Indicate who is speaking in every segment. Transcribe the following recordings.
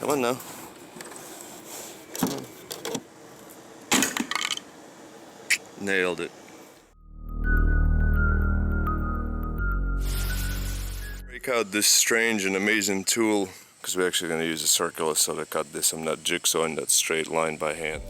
Speaker 1: Come on now. Come on. Nailed it. Break out this strange and amazing tool, because we're actually going to use a circular saw to cut this. I'm not jigsawing that straight line by hand.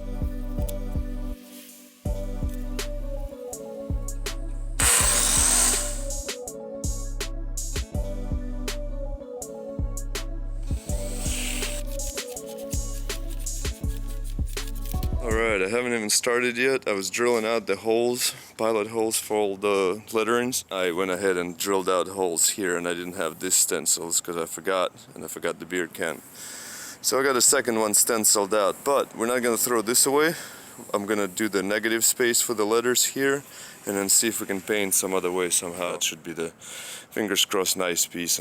Speaker 1: Alright, I haven't even started yet. I was drilling out the holes, pilot holes for all the letterings. I went ahead and drilled out holes here, and I didn't have these stencils because I forgot the beard can. So I got a second one stenciled out, but we're not going to throw this away. I'm going to do the negative space for the letters here and then see if we can paint some other way somehow. It should be the, fingers crossed, nice piece,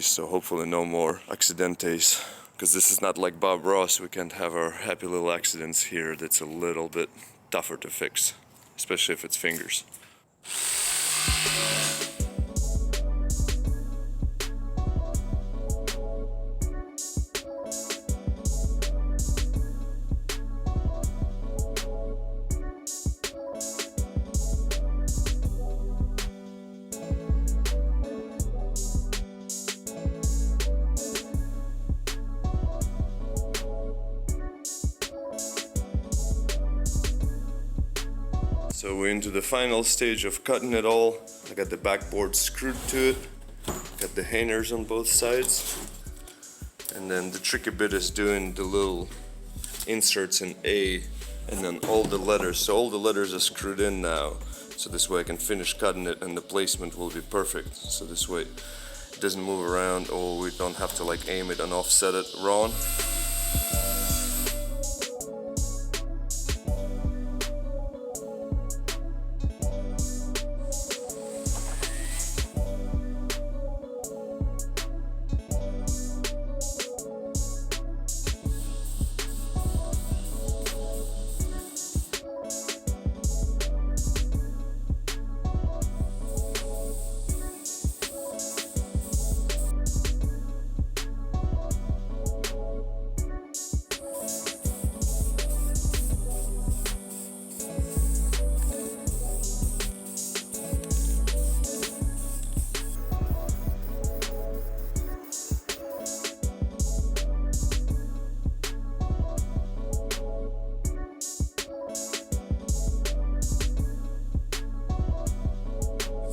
Speaker 1: so hopefully no more accidentes. Because this is not like Bob Ross, we can't have our happy little accidents here. That's a little bit tougher to fix, especially if it's fingers. So we're into the final stage of cutting it all. I got the backboard screwed to it, got the hangers on both sides, and then the tricky bit is doing the little inserts in A and then all the letters. So all the letters are screwed in now, so this way I can finish cutting it and the placement will be perfect. So this way it doesn't move around, or we don't have to like aim it and offset it wrong.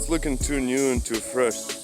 Speaker 1: Looking too new and too fresh.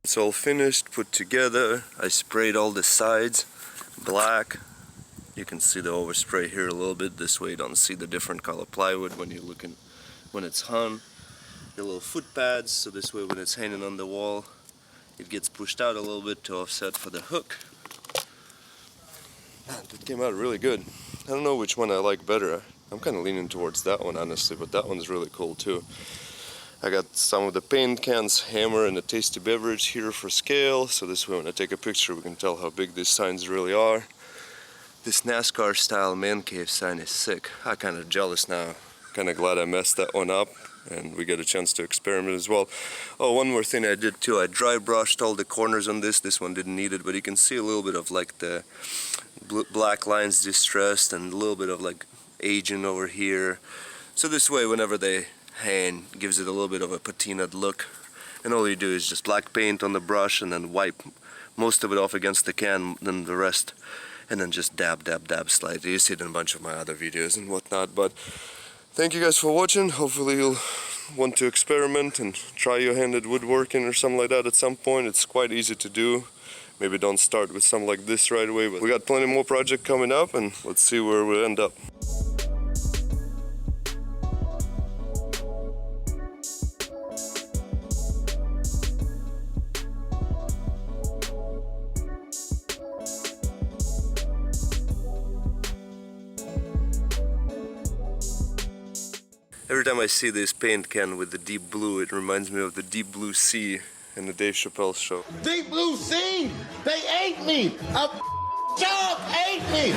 Speaker 1: It's all finished, put together. I sprayed all the sides black. You can see the overspray here a little bit. This way you don't see the different color plywood when you're looking, when it's hung. The little foot pads, so this way when it's hanging on the wall, it gets pushed out a little bit to offset for the hook. Man, that came out really good. I don't know which one I like better. I'm kind of leaning towards that one honestly, but that one's really cool too. I got some of the paint cans, hammer, and a tasty beverage here for scale, so this way when I take a picture we can tell how big these signs really are. This NASCAR style ManCave sign is sick. I'm kind of jealous now. Kind of glad I messed that one up and we get a chance to experiment as well. Oh, one more thing I did too, I dry brushed all the corners on this. This one didn't need it, but you can see a little bit of like the black lines distressed and a little bit of like aging over here. So this way whenever they hang, gives it a little bit of a patinaed look. And all you do is just black paint on the brush and then wipe most of it off against the can, then the rest, and then just dab, dab, dab slightly. You see it in a bunch of my other videos and whatnot. But thank you guys for watching. Hopefully you'll want to experiment and try your hand at woodworking or something like that at some point. It's quite easy to do. Maybe don't start with something like this right away, but we got plenty more projects coming up and let's see where we end up. Every time I see this paint can with the deep blue, it reminds me of the deep blue sea in the Dave Chappelle show.
Speaker 2: Deep blue sea! They ate me! A shark ate me!